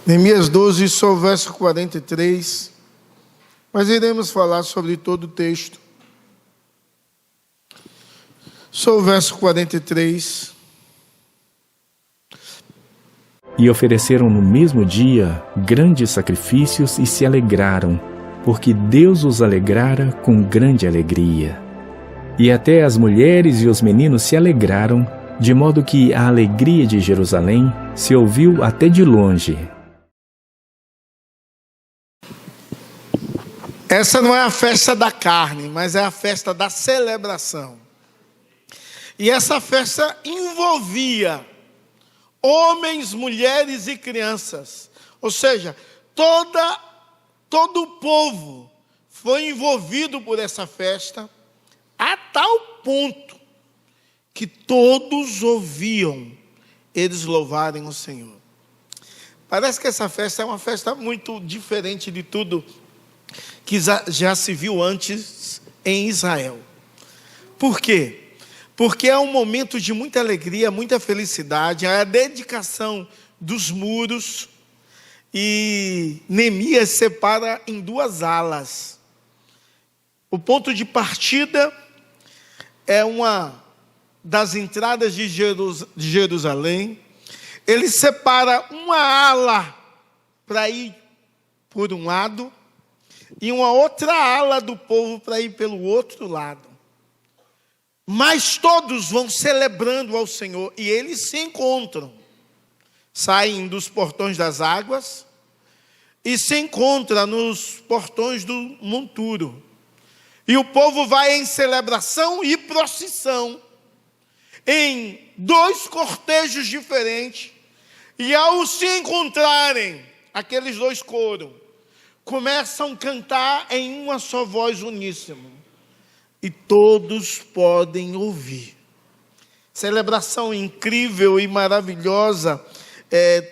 Neemias 12, só o verso 43, mas iremos falar sobre todo o texto. Só o verso 43. E ofereceram no mesmo dia grandes sacrifícios e se alegraram, porque Deus os alegrara com grande alegria. E até as mulheres e os meninos se alegraram, de modo que a alegria de Jerusalém se ouviu até de longe. Essa não é a festa da carne, mas é a festa da celebração. E essa festa envolvia homens, mulheres e crianças. Ou seja, todo o povo foi envolvido por essa festa, a tal ponto que todos ouviam eles louvarem o Senhor. Parece que essa festa é uma festa muito diferente de tudo que já se viu antes em Israel. Por quê? Porque é um momento de muita alegria, muita felicidade, a dedicação dos muros, e Neemias separa em duas alas. O ponto de partida é uma das entradas de Jerusalém. Ele separa uma ala para ir por um lado, e uma outra ala do povo para ir pelo outro lado. Mas todos vão celebrando ao Senhor, e eles se encontram. Saem dos portões das águas e se encontram nos portões do monturo. E o povo vai em celebração e procissão, em dois cortejos diferentes. E ao se encontrarem, aqueles dois coros começam a cantar em uma só voz uníssona, e todos podem ouvir. Celebração incrível e maravilhosa,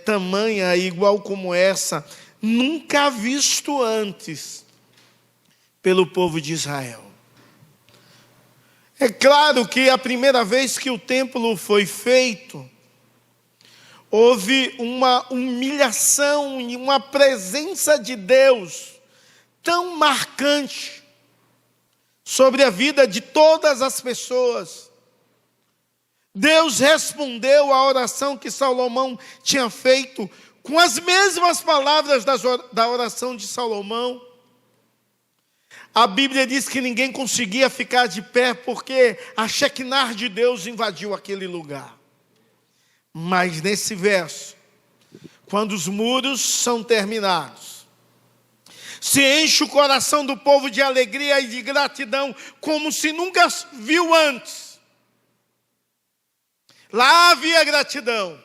tamanha, igual como essa, nunca visto antes pelo povo de Israel. É claro que a primeira vez que o templo foi feito, houve uma humilhação e uma presença de Deus tão marcante sobre a vida de todas as pessoas. Deus respondeu à oração que Salomão tinha feito com as mesmas palavras da oração de Salomão. A Bíblia diz que ninguém conseguia ficar de pé porque a Shekinah de Deus invadiu aquele lugar. Mas nesse verso, quando os muros são terminados, se enche o coração do povo de alegria e de gratidão, como se nunca viu antes. Lá havia gratidão,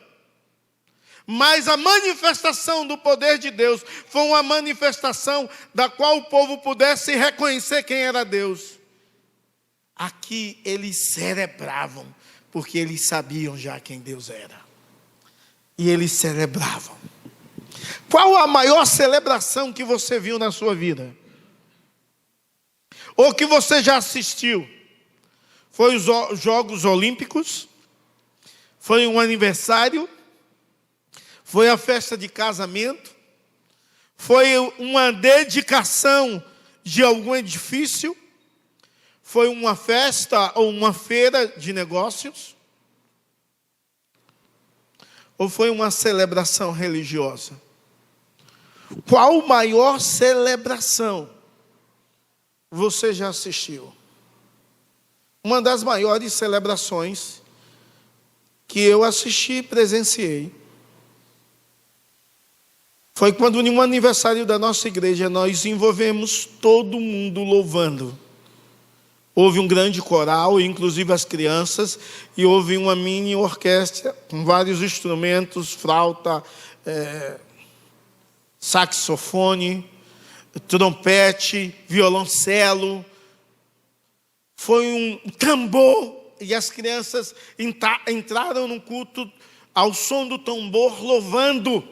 mas a manifestação do poder de Deus foi uma manifestação da qual o povo pudesse reconhecer quem era Deus. Aqui eles celebravam, porque eles sabiam já quem Deus era. E eles celebravam. Qual a maior celebração que você viu na sua vida? Ou que você já assistiu? Foi os Jogos Olímpicos? Foi um aniversário? Foi a festa de casamento? Foi uma dedicação de algum edifício? Foi uma festa ou uma feira de negócios? Ou foi uma celebração religiosa? Qual maior celebração você já assistiu? Uma das maiores celebrações que eu assisti e presenciei foi quando, no aniversário da nossa igreja, nós envolvemos todo mundo louvando. Houve um grande coral, inclusive as crianças, e houve uma mini orquestra com vários instrumentos, flauta, saxofone, trompete, violoncelo. Foi um tambor, e as crianças entraram no culto ao som do tambor, louvando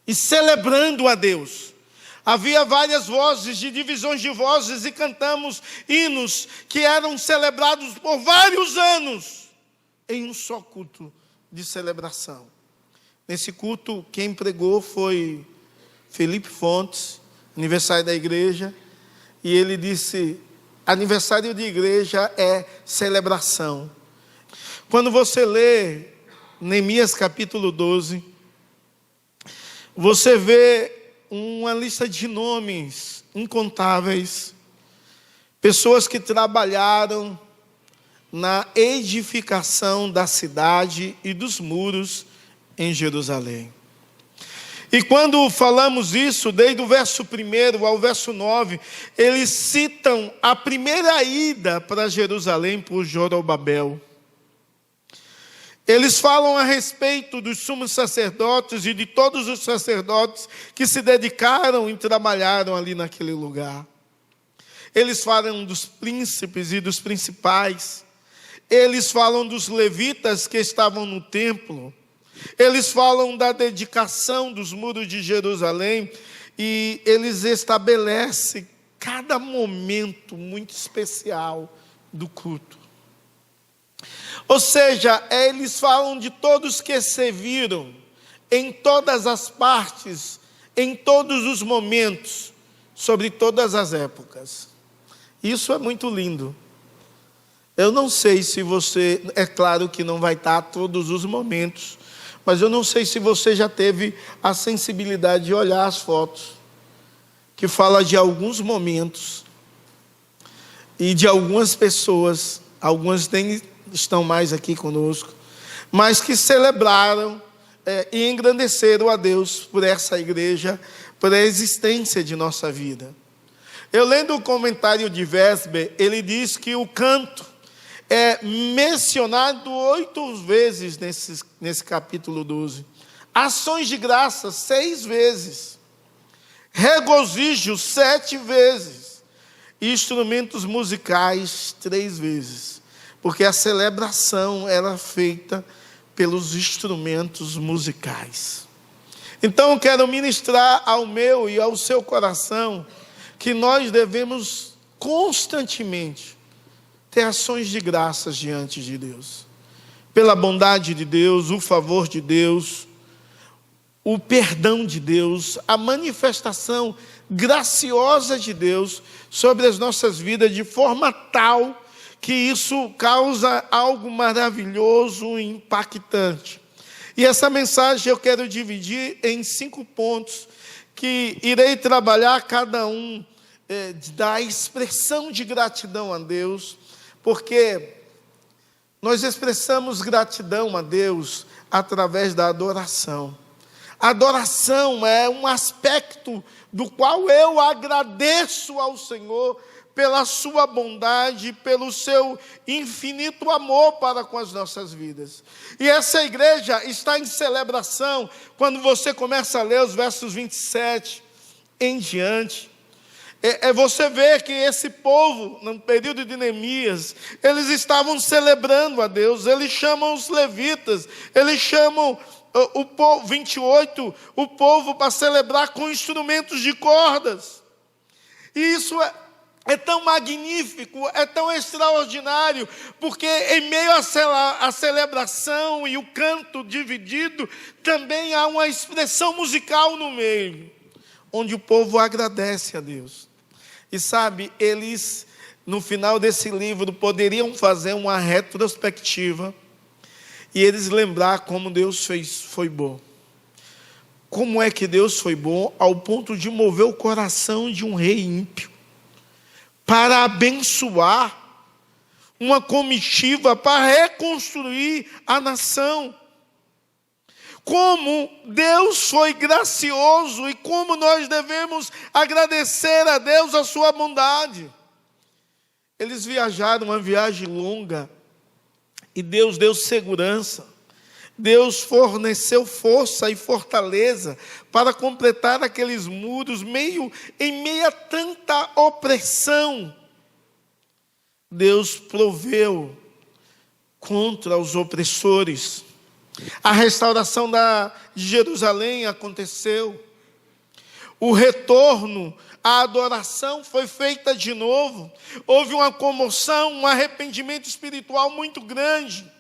e celebrando a Deus. Havia várias vozes, de divisões de vozes, e cantamos hinos que eram celebrados por vários anos em um só culto de celebração. Nesse culto, quem pregou foi Felipe Fontes, aniversário da igreja, e ele disse: aniversário de igreja é celebração. Quando você lê Neemias capítulo 12, você vê uma lista de nomes incontáveis, pessoas que trabalharam na edificação da cidade e dos muros em Jerusalém. E quando falamos isso, desde o verso 1 ao verso 9, eles citam a primeira ida para Jerusalém por Zorobabel. Eles falam a respeito dos sumos sacerdotes e de todos os sacerdotes que se dedicaram e trabalharam ali naquele lugar. Eles falam dos príncipes e dos principais. Eles falam dos levitas que estavam no templo. Eles falam da dedicação dos muros de Jerusalém. E eles estabelecem cada momento muito especial do culto. Ou seja, eles falam de todos que serviram em todas as partes, em todos os momentos, sobre todas as épocas. Isso é muito lindo. Eu não sei se você, é claro que não vai estar todos os momentos, mas eu não sei se você já teve a sensibilidade de olhar as fotos, que fala de alguns momentos e de algumas pessoas, algumas nem estão mais aqui conosco, mas que celebraram e engrandeceram a Deus por essa igreja, por a existência de nossa vida. Eu lendo o comentário de Vesber, ele diz que o canto é mencionado 8 vezes nesse capítulo 12. Ações de graça, 6 vezes. Regozijo, 7 vezes. Instrumentos musicais, 3 vezes. Porque a celebração era feita pelos instrumentos musicais. Então eu quero ministrar ao meu e ao seu coração que nós devemos constantemente ter ações de graças diante de Deus. Pela bondade de Deus, o favor de Deus, o perdão de Deus, a manifestação graciosa de Deus sobre as nossas vidas, de forma tal que isso causa algo maravilhoso e impactante. E essa mensagem eu quero dividir em 5 pontos, que irei trabalhar cada um da expressão de gratidão a Deus, porque nós expressamos gratidão a Deus através da adoração. A adoração é um aspecto do qual eu agradeço ao Senhor pela sua bondade, pelo seu infinito amor para com as nossas vidas. E essa igreja está em celebração quando você começa a ler os versos 27 em diante. Você vê que esse povo, no período de Neemias, eles estavam celebrando a Deus. Eles chamam os levitas, eles chamam o povo, 28, o povo para celebrar com instrumentos de cordas. E isso é tão magnífico, é tão extraordinário, porque em meio à celebração e o canto dividido, também há uma expressão musical no meio, onde o povo agradece a Deus. E sabe, eles, no final desse livro, poderiam fazer uma retrospectiva e eles lembrar como Deus foi bom. Como é que Deus foi bom ao ponto de mover o coração de um rei ímpio para abençoar uma comitiva para reconstruir a nação. Como Deus foi gracioso e como nós devemos agradecer a Deus a sua bondade. Eles viajaram uma viagem longa e Deus deu segurança. Deus forneceu força e fortaleza para completar aqueles muros em meio a tanta opressão. Deus proveu contra os opressores. A restauração de Jerusalém aconteceu. O retorno à adoração foi feita de novo. Houve uma comoção, um arrependimento espiritual muito grande.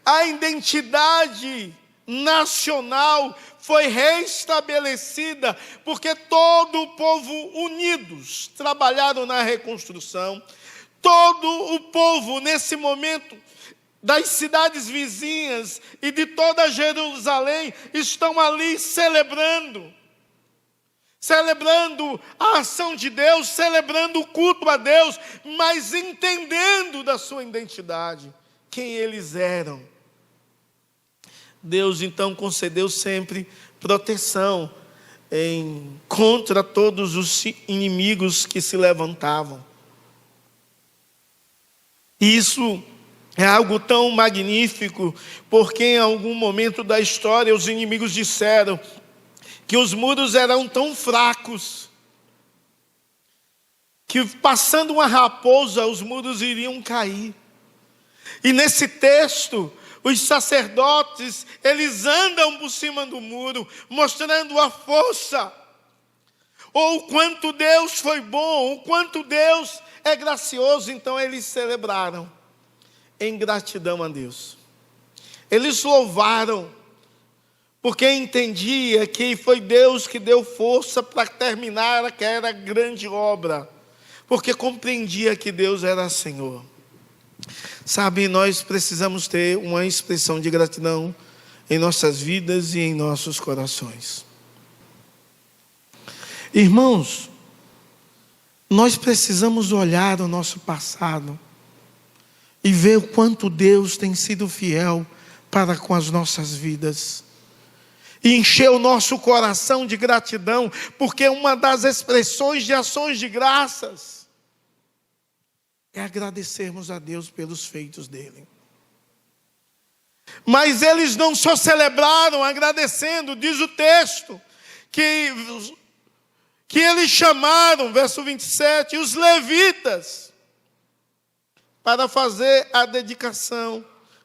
A identidade nacional foi restabelecida, porque todo o povo unidos trabalharam na reconstrução. Todo o povo, nesse momento, das cidades vizinhas e de toda Jerusalém, estão ali celebrando a ação de Deus, celebrando o culto a Deus, mas entendendo da sua identidade, quem eles eram. Deus então concedeu sempre proteção contra todos os inimigos que se levantavam. Isso é algo tão magnífico, porque em algum momento da história os inimigos disseram que os muros eram tão fracos, que passando uma raposa os muros iriam cair. E nesse texto, os sacerdotes, eles andam por cima do muro, mostrando a força, ou o quanto Deus foi bom, o quanto Deus é gracioso. Então eles celebraram em gratidão a Deus. Eles louvaram, porque entendia que foi Deus que deu força para terminar aquela grande obra, porque compreendia que Deus era Senhor. Sabe, nós precisamos ter uma expressão de gratidão em nossas vidas e em nossos corações. Irmãos, nós precisamos olhar o nosso passado e ver o quanto Deus tem sido fiel para com as nossas vidas. E encher o nosso coração de gratidão, porque uma das expressões de ações de graças é agradecermos a Deus pelos feitos dele. Mas eles não só celebraram agradecendo, diz o texto, que eles chamaram, verso 27, os levitas, para fazer a dedicação.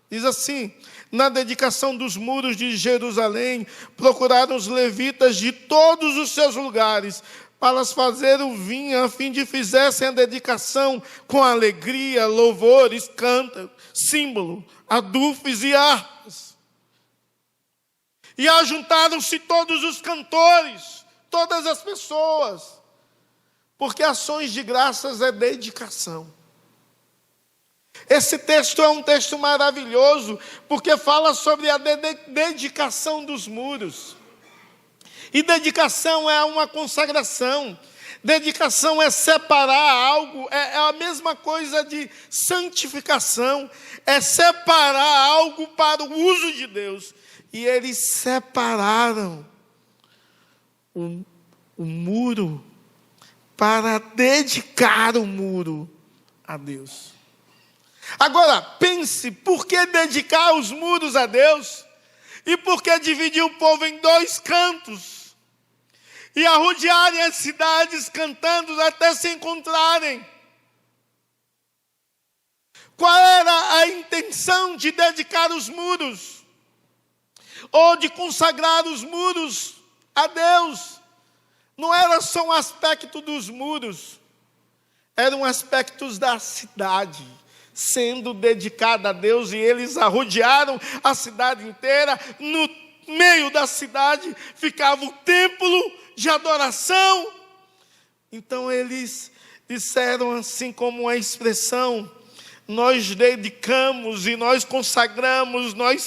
Diz assim: na dedicação dos muros de Jerusalém, procuraram os levitas de todos os seus lugares, para fazer o vinho, a fim de fizessem a dedicação com alegria, louvores, cântaros, símbolo, adufes e harpas. E ajuntaram-se todos os cantores, todas as pessoas, porque ações de graças é dedicação. Esse texto é um texto maravilhoso, porque fala sobre a dedicação dos muros. E dedicação é uma consagração. Dedicação é separar algo, é a mesma coisa de santificação, é separar algo para o uso de Deus. E eles separaram o muro para dedicar o muro a Deus. Agora, pense, por que dedicar os muros a Deus? E por que dividir o povo em dois cantos? E arrodearem as cidades cantando até se encontrarem? Qual era a intenção de dedicar os muros? Ou de consagrar os muros a Deus? Não era só um aspecto dos muros, eram aspectos da cidade sendo dedicada a Deus, e eles arrodearam a cidade inteira. No meio da cidade ficava o templo de adoração. Então eles disseram assim, como uma expressão: nós dedicamos e nós consagramos, nós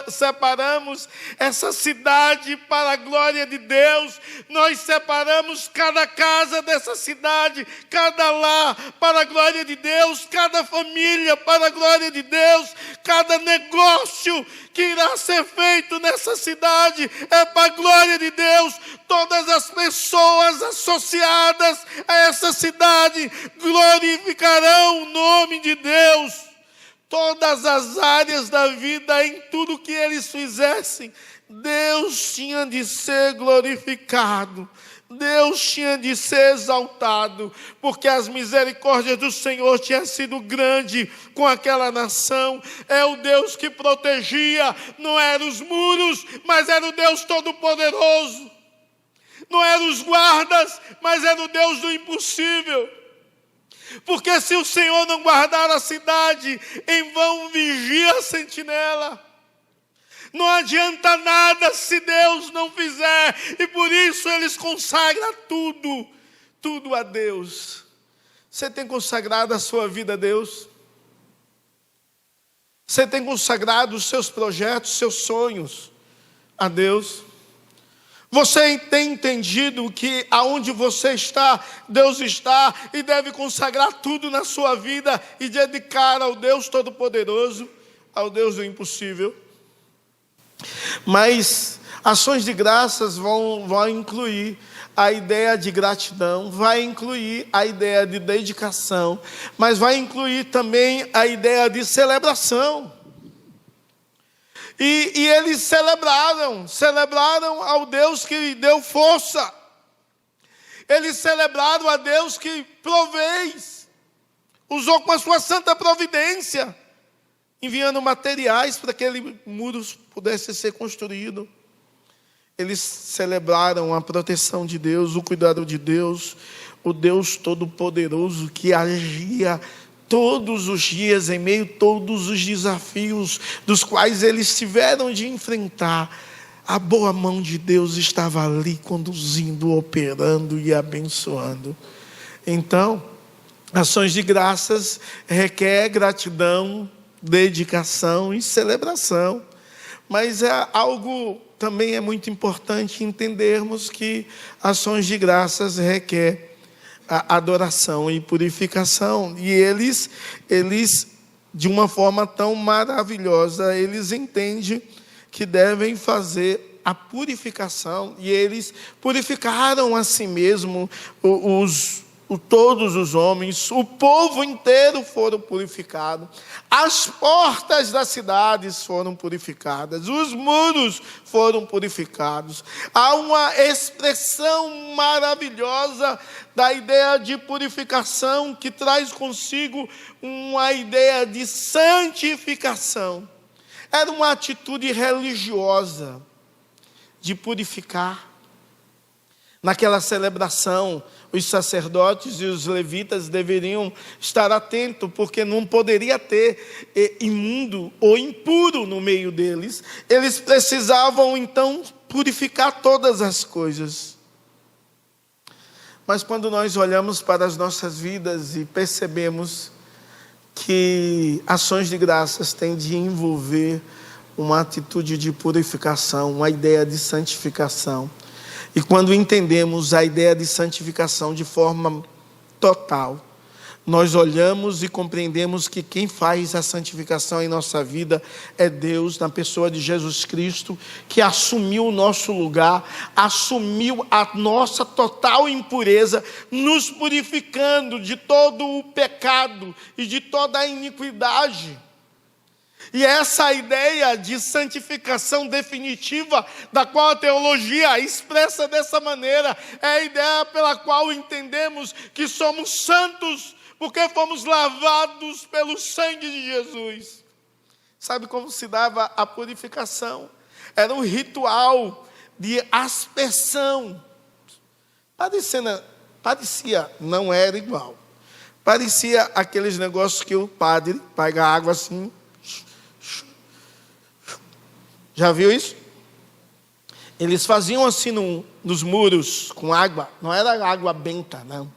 separamos essa cidade para a glória de Deus. Nós separamos cada casa dessa cidade, cada lar para a glória de Deus, cada família para a glória de Deus, cada negócio que irá ser feito nessa cidade é para a glória de Deus. Todas as pessoas associadas a essa cidade glorificarão o nome de Deus. Todas as áreas da vida, em tudo que eles fizessem, Deus tinha de ser glorificado, Deus tinha de ser exaltado, porque as misericórdias do Senhor tinham sido grandes com aquela nação. É o Deus que protegia, não eram os muros, mas era o Deus Todo-Poderoso. Não eram os guardas, mas era o Deus do impossível. Porque se o Senhor não guardar a cidade, em vão vigia a sentinela. Não adianta nada se Deus não fizer. E por isso eles consagram tudo a Deus. Você tem consagrado a sua vida a Deus? Você tem consagrado os seus projetos, seus sonhos a Deus? Você tem entendido que aonde você está, Deus está, e deve consagrar tudo na sua vida e dedicar ao Deus Todo-Poderoso, ao Deus do impossível? Mas ações de graças vão incluir a ideia de gratidão, vai incluir a ideia de dedicação, mas vai incluir também a ideia de celebração. E eles celebraram ao Deus que lhe deu força. Eles celebraram a Deus que provê, usou com a sua santa providência, enviando materiais para que aquele muro pudesse ser construído. Eles celebraram a proteção de Deus, o cuidado de Deus, o Deus Todo-Poderoso que agia todos os dias, em meio a todos os desafios dos quais eles tiveram de enfrentar. A boa mão de Deus estava ali, conduzindo, operando e abençoando. Então, ações de graças requer gratidão, dedicação e celebração. Mas também é muito importante entendermos que ações de graças requer a adoração e purificação. E eles, de uma forma tão maravilhosa, eles entendem que devem fazer a purificação. E eles purificaram a si mesmo, todos os homens, o povo inteiro foram purificados. As portas das cidades foram purificadas, os muros foram purificados. Há uma expressão maravilhosa da ideia de purificação que traz consigo uma ideia de santificação. Era uma atitude religiosa de purificar. Naquela celebração, os sacerdotes e os levitas deveriam estar atentos, porque não poderia ter imundo ou impuro no meio deles. Eles precisavam, então, purificar todas as coisas. Mas quando nós olhamos para as nossas vidas e percebemos que ações de graças têm de envolver uma atitude de purificação, uma ideia de santificação. E quando entendemos a ideia de santificação de forma total, nós olhamos e compreendemos que quem faz a santificação em nossa vida é Deus, na pessoa de Jesus Cristo, que assumiu o nosso lugar, assumiu a nossa total impureza, nos purificando de todo o pecado e de toda a iniquidade. E essa ideia de santificação definitiva, da qual a teologia expressa dessa maneira, é a ideia pela qual entendemos que somos santos, porque fomos lavados pelo sangue de Jesus. Sabe como se dava a purificação? Era um ritual de aspersão. Parecia, não era igual. Parecia aqueles negócios que o padre pega água assim. Já viu isso? Eles faziam assim nos muros com água. Não era água benta, não.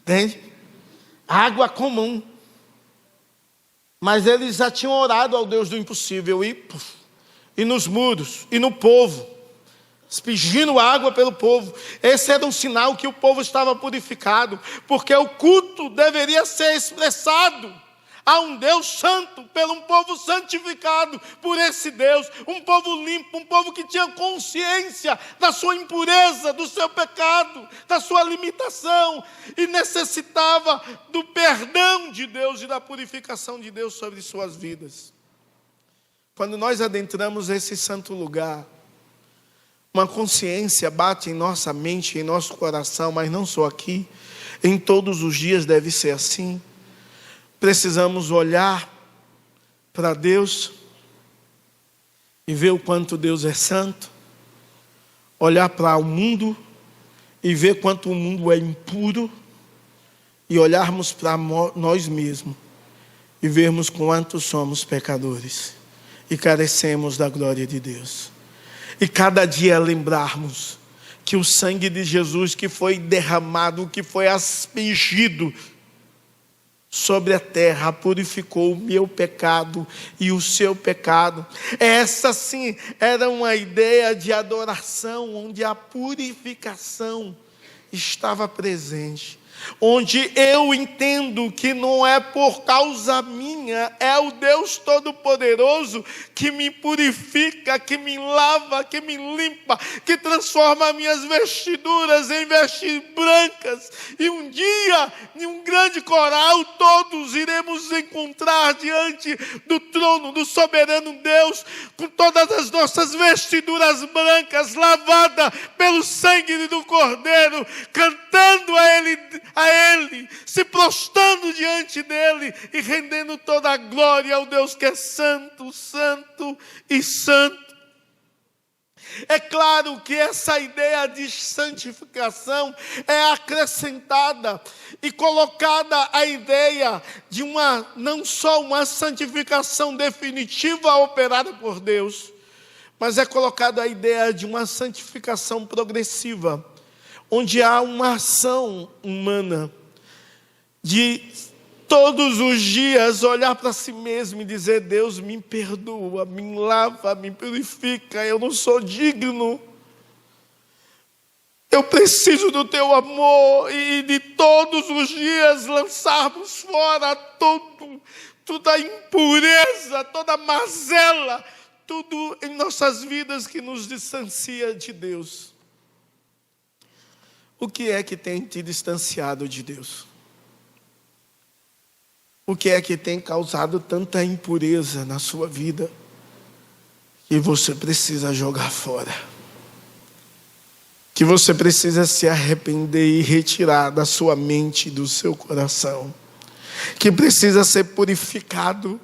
Entende? Água comum. Mas eles já tinham orado ao Deus do impossível. E nos muros, e no povo, pedindo água pelo povo. Esse era um sinal que o povo estava purificado. Porque o culto deveria ser expressado a um Deus santo, pelo um povo santificado por esse Deus, um povo limpo, um povo que tinha consciência da sua impureza, do seu pecado, da sua limitação, e necessitava do perdão de Deus e da purificação de Deus sobre suas vidas. Quando nós adentramos esse santo lugar, uma consciência bate em nossa mente, em nosso coração, mas não só aqui, em todos os dias deve ser assim. Precisamos olhar para Deus e ver o quanto Deus é santo, olhar para o mundo e ver quanto o mundo é impuro, e olharmos para nós mesmos e vermos quanto somos pecadores e carecemos da glória de Deus. E cada dia lembrarmos que o sangue de Jesus que foi derramado, que foi aspergido sobre a terra, purificou o meu pecado e o seu pecado. Essa sim era uma ideia de adoração, onde a purificação estava presente, onde eu entendo que não é por causa minha, é o Deus Todo-Poderoso que me purifica, que me lava, que me limpa, que transforma minhas vestiduras em vestes brancas. E um dia, em um grande coral, todos iremos encontrar diante do trono do soberano Deus, com todas as nossas vestiduras brancas, lavadas pelo sangue do Cordeiro, cantando a Ele, se prostrando diante dEle e rendendo toda a glória ao Deus que é santo, santo e santo. É claro que essa ideia de santificação é acrescentada e colocada a ideia de não só uma santificação definitiva operada por Deus, mas é colocada a ideia de uma santificação progressiva, onde há uma ação humana de todos os dias olhar para si mesmo e dizer: Deus, me perdoa, me lava, me purifica, eu não sou digno, eu preciso do teu amor, e de todos os dias lançarmos fora toda a impureza, toda a mazela, tudo em nossas vidas que nos distancia de Deus. O que é que tem te distanciado de Deus? O que é que tem causado tanta impureza na sua vida que você precisa jogar fora? Que você precisa se arrepender e retirar da sua mente e do seu coração? Que precisa ser purificado,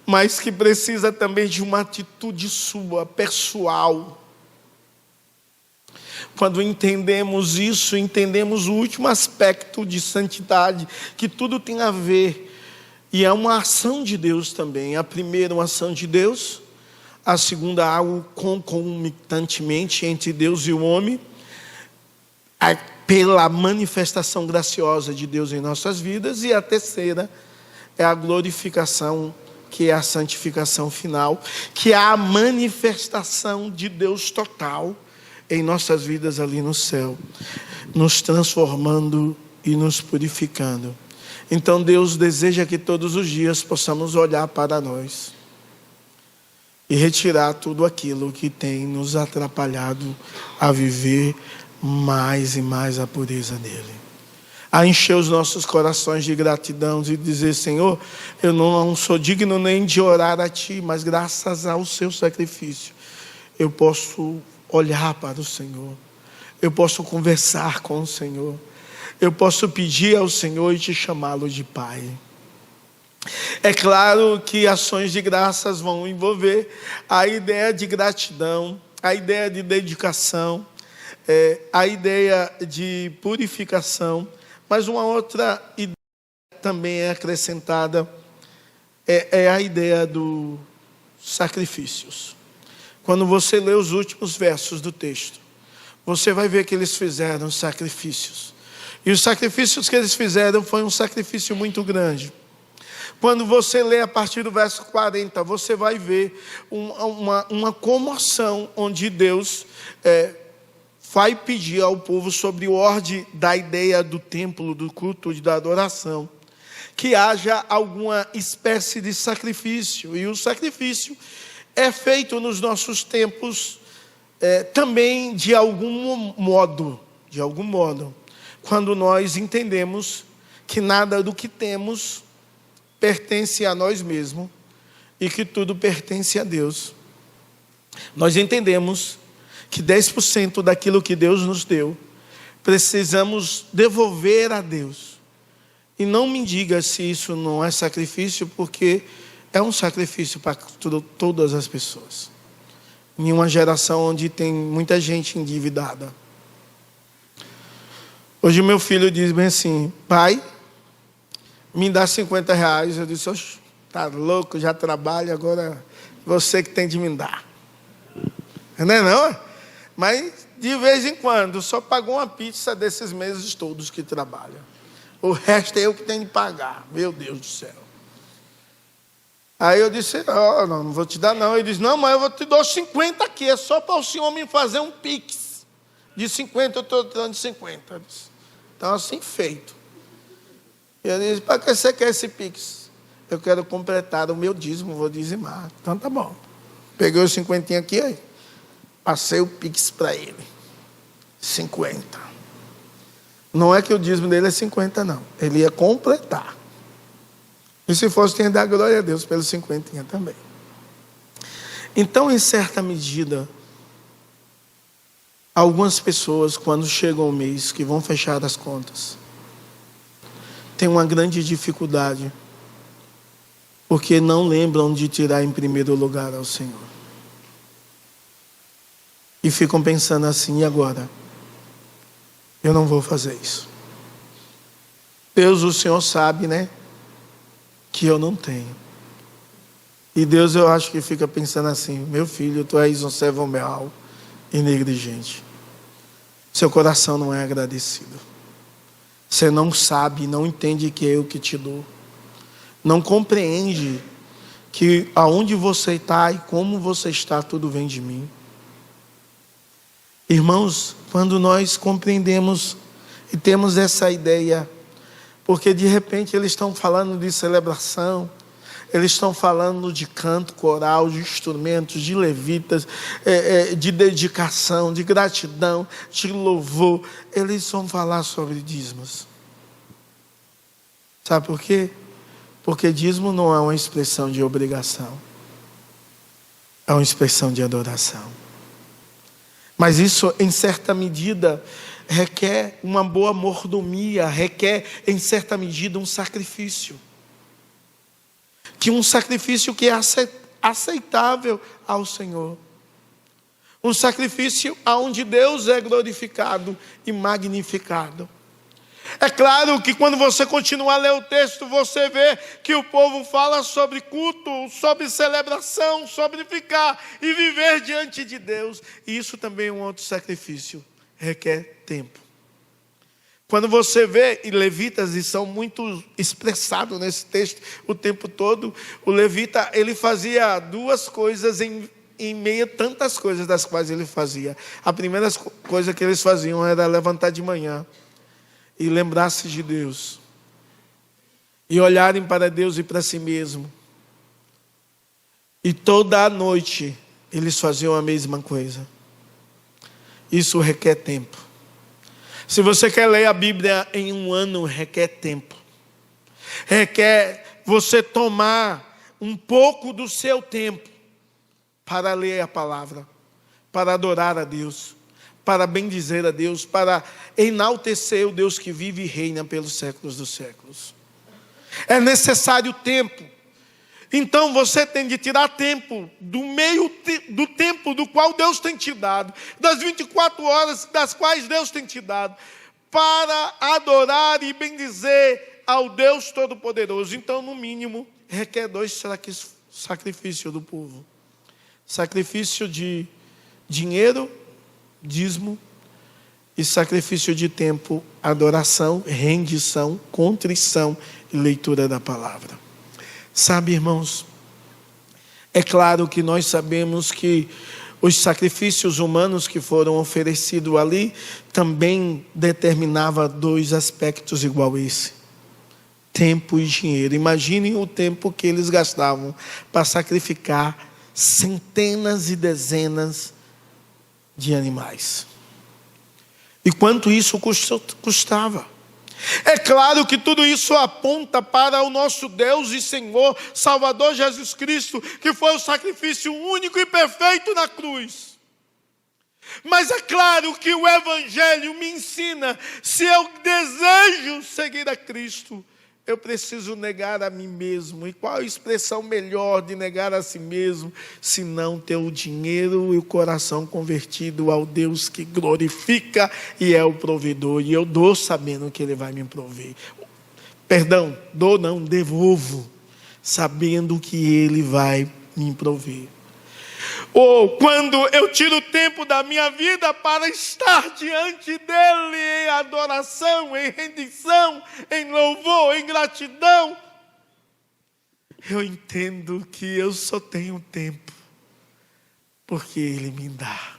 mas que precisa também de uma atitude sua, pessoal. Quando entendemos isso, entendemos o último aspecto de santidade, que tudo tem a ver, e é uma ação de Deus também. A primeira, uma ação de Deus; a segunda, algo concomitantemente entre Deus e o homem, pela manifestação graciosa de Deus em nossas vidas; e a terceira é a glorificação, que é a santificação final, que é a manifestação de Deus total em nossas vidas ali no céu, nos transformando e nos purificando. Então Deus deseja que todos os dias possamos olhar para nós e retirar tudo aquilo que tem nos atrapalhado a viver mais e mais a pureza nele, a encher os nossos corações de gratidão e dizer: Senhor, eu não sou digno nem de orar a Ti, mas graças ao seu sacrifício eu posso olhar para o Senhor, eu posso conversar com o Senhor, eu posso pedir ao Senhor e te chamá-lo de Pai. É claro que ações de graças vão envolver a ideia de gratidão, a ideia de dedicação, a ideia de purificação, mas uma outra ideia também é acrescentada, é a ideia dos sacrifícios. Quando você lê os últimos versos do texto, você vai ver que eles fizeram sacrifícios. E os sacrifícios que eles fizeram foi um sacrifício muito grande. Quando você lê a partir do verso 40, você vai ver uma comoção, onde Deus vai pedir ao povo, sobre ordem da ideia do templo, do culto e da adoração, que haja alguma espécie de sacrifício. E o sacrifício é feito nos nossos tempos também de algum modo, quando nós entendemos que nada do que temos pertence a nós mesmos e que tudo pertence a Deus. Nós entendemos que 10% daquilo que Deus nos deu, precisamos devolver a Deus. E não me diga se isso não é sacrifício, porque é um sacrifício para todas as pessoas. Em uma geração onde tem muita gente endividada. Hoje meu filho diz bem assim: pai, me dá R$50. Eu disse: tá louco, já trabalha, agora você que tem de me dar. Não é não? Mas de vez em quando, só pagou uma pizza desses meses todos que trabalha. O resto é eu que tenho de pagar. Meu Deus do céu. Aí eu disse, não vou te dar não. Ele disse, não, mas eu vou te dar 50 aqui, é só para o senhor me fazer um pix. De 50, eu estou dando 50. Eu disse, então assim feito. E eu disse, para que você quer esse pix? Eu quero completar o meu dízimo, vou dizimar. Então tá bom. Peguei os 50 aqui, aí. Passei o pix para ele. 50. Não é que o dízimo dele é 50, não. Ele ia completar. E se fosse, tinha que dar glória a Deus pelos 50 também. Então, em certa medida, algumas pessoas, quando chegam o mês que vão fechar as contas, têm uma grande dificuldade, porque não lembram de tirar em primeiro lugar ao Senhor. E ficam pensando assim, e agora? Eu não vou fazer isso. Deus, o Senhor sabe, né? Que eu não tenho. E Deus, eu acho que fica pensando assim, meu filho, tu és um servo mau e negligente. Seu coração não é agradecido. Você não sabe, não entende que é eu que te dou. Não compreende que aonde você está e como você está, tudo vem de mim. Irmãos, quando nós compreendemos e temos essa ideia, porque de repente eles estão falando de celebração, eles estão falando de canto coral, de instrumentos, de levitas, de dedicação, de gratidão, de louvor. Eles vão falar sobre dízimos. Sabe por quê? Porque dízimo não é uma expressão de obrigação, é uma expressão de adoração. Mas isso, em certa medida, requer uma boa mordomia, requer, em certa medida, um sacrifício. Que um sacrifício que é aceitável ao Senhor. Um sacrifício onde Deus é glorificado e magnificado. É claro que quando você continuar a ler o texto, você vê que o povo fala sobre culto, sobre celebração, sobre ficar e viver diante de Deus. E isso também é um outro sacrifício, requer tempo. Quando você vê, e levitas, e são muito expressados nesse texto o tempo todo, o levita, ele fazia duas coisas em meio a tantas coisas das quais ele fazia. A primeira coisa que eles faziam era levantar de manhã e lembrar-se de Deus, e olharem para Deus e para si mesmo. E toda a noite eles faziam a mesma coisa. Isso requer tempo. Se você quer ler a Bíblia em um ano, requer tempo. Requer você tomar um pouco do seu tempo para ler a palavra, para adorar a Deus, para bendizer a Deus, para enaltecer o Deus que vive e reina pelos séculos dos séculos. É necessário tempo. Então você tem de tirar tempo do meio do tempo do qual Deus tem te dado, das 24 horas das quais Deus tem te dado, para adorar e bendizer ao Deus Todo-Poderoso. Então, no mínimo, requer 2 sacrifícios do povo. Sacrifício de dinheiro, dízimo, e sacrifício de tempo, adoração, rendição, contrição e leitura da palavra. Sabe, irmãos, é claro que nós sabemos que os sacrifícios humanos que foram oferecidos ali também determinava 2 aspectos igual a esse: tempo e dinheiro. Imaginem o tempo que eles gastavam para sacrificar centenas e dezenas de animais. E quanto isso custava? É claro que tudo isso aponta para o nosso Deus e Senhor, Salvador Jesus Cristo, que foi o sacrifício único e perfeito na cruz. Mas é claro que o Evangelho me ensina, se eu desejo seguir a Cristo, eu preciso negar a mim mesmo. E qual a expressão melhor de negar a si mesmo, se não ter o dinheiro e o coração convertido ao Deus que glorifica e é o provedor. E eu dou sabendo que Ele vai me prover. Perdão, dou não, devolvo, sabendo que Ele vai me prover. Ou quando eu tiro o tempo da minha vida para estar diante dEle em adoração, em rendição, em louvor, em gratidão, eu entendo que eu só tenho tempo porque Ele me dá.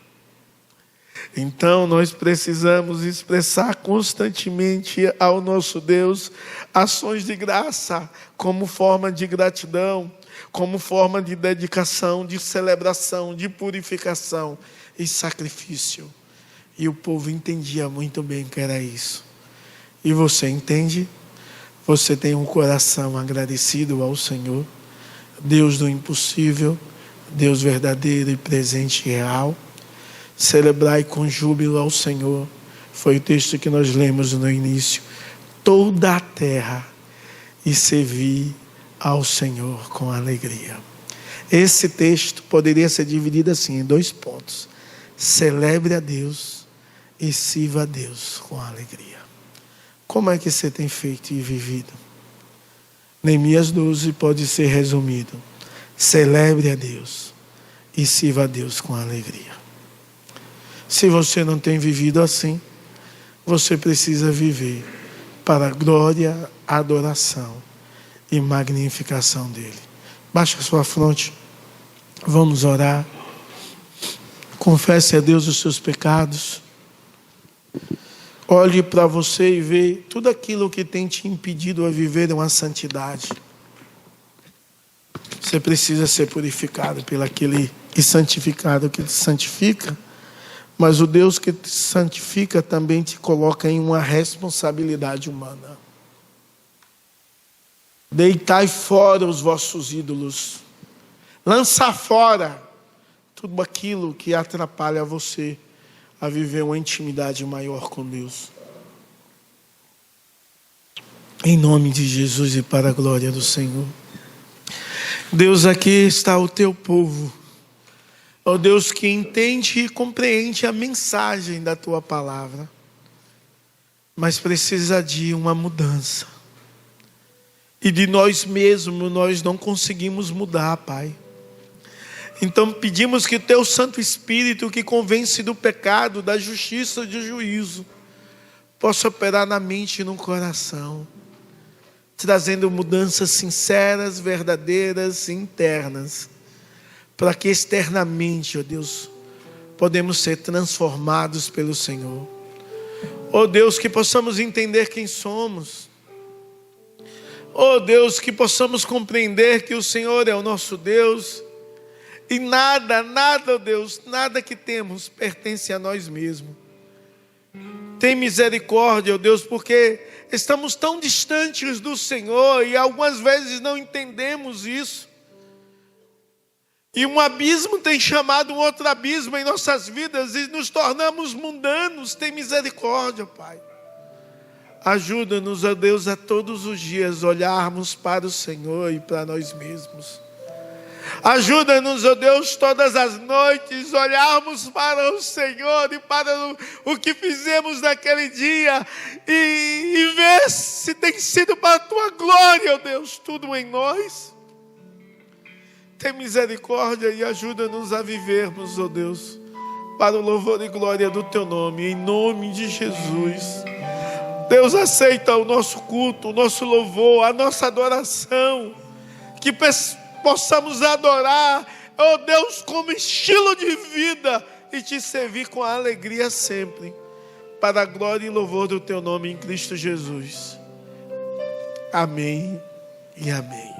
Então nós precisamos expressar constantemente ao nosso Deus ações de graça, como forma de gratidão, como forma de dedicação, de celebração, de purificação e sacrifício. E o povo entendia muito bem que era isso. E você entende? Você tem um coração agradecido ao Senhor, Deus do impossível, Deus verdadeiro e presente e real. Celebrai com júbilo ao Senhor. Foi o texto que nós lemos no início. Toda a terra, e servi ao Senhor com alegria. Esse texto poderia ser dividido assim em 2 pontos. Celebre a Deus e sirva a Deus com alegria. Como é que você tem feito e vivido? Neemias 12 pode ser resumido. Celebre a Deus e sirva a Deus com alegria. Se você não tem vivido assim, você precisa viver para a glória, adoração e magnificação dEle. Baixe a sua fronte, vamos orar. Confesse a Deus os seus pecados. Olhe para você e vê tudo aquilo que tem te impedido a viver uma santidade. Você precisa ser purificado pelo aquele e santificado que te santifica. Mas o Deus que te santifica também te coloca em uma responsabilidade humana. Deitai fora os vossos ídolos. Lança fora tudo aquilo que atrapalha você a viver uma intimidade maior com Deus. Em nome de Jesus e para a glória do Senhor. Deus, aqui está o teu povo. Ó Deus, que entende e compreende a mensagem da tua palavra, mas precisa de uma mudança. E de nós mesmos nós não conseguimos mudar, Pai. Então pedimos que teu Santo Espírito, que convence do pecado, da justiça e do juízo, possa operar na mente e no coração, trazendo mudanças sinceras, verdadeiras e internas, para que externamente, ó Deus, podemos ser transformados pelo Senhor. Ó Deus, que possamos entender quem somos. Ó Deus, que possamos compreender que o Senhor é o nosso Deus. E nada, ó Deus, nada que temos pertence a nós mesmos. Tem misericórdia, ó Deus, porque estamos tão distantes do Senhor e algumas vezes não entendemos isso. E um abismo tem chamado um outro abismo em nossas vidas e nos tornamos mundanos. Tem misericórdia, Pai. Ajuda-nos, ó Deus, a todos os dias olharmos para o Senhor e para nós mesmos. Ajuda-nos, ó Deus, todas as noites olharmos para o Senhor e para o que fizemos naquele dia e ver se tem sido para a tua glória, ó Deus, tudo em nós. Tem misericórdia e ajuda-nos a vivermos, ó Deus, para o louvor e glória do teu nome, em nome de Jesus. Deus, aceita o nosso culto, o nosso louvor, a nossa adoração, que possamos adorar, ó Deus, como estilo de vida e te servir com alegria sempre, para a glória e louvor do teu nome em Cristo Jesus. Amém e amém.